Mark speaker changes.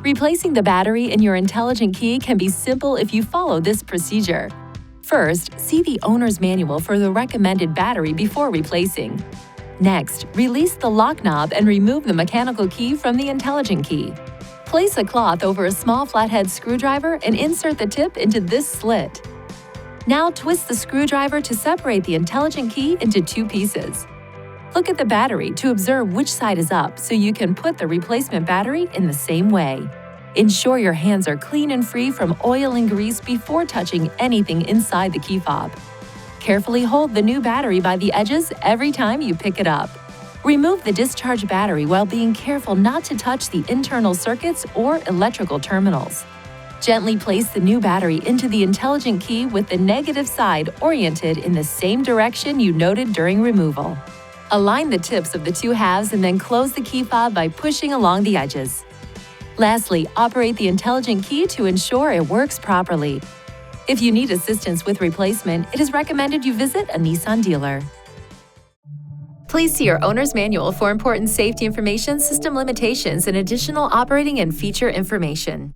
Speaker 1: Replacing the battery in your intelligent key can be simple if you follow this procedure. First, see the owner's manual for the recommended battery before replacing. Next, release the lock knob and remove the mechanical key from the intelligent key. Place a cloth over a small flathead screwdriver and insert the tip into this slit. Now twist the screwdriver to separate the intelligent key into two pieces. Look at the battery to observe which side is up so you can put the replacement battery in the same way. Ensure your hands are clean and free from oil and grease before touching anything inside the key fob. Carefully hold the new battery by the edges every time you pick it up. Remove the discharged battery while being careful not to touch the internal circuits or electrical terminals. Gently place the new battery into the intelligent key with the negative side oriented in the same direction you noted during removal. Align the tips of the two halves and then close the key fob by pushing along the edges. Lastly, operate the intelligent key to ensure it works properly. If you need assistance with replacement, it is recommended you visit a Nissan dealer. Please see your owner's manual for important safety information, system limitations, and additional operating and feature information.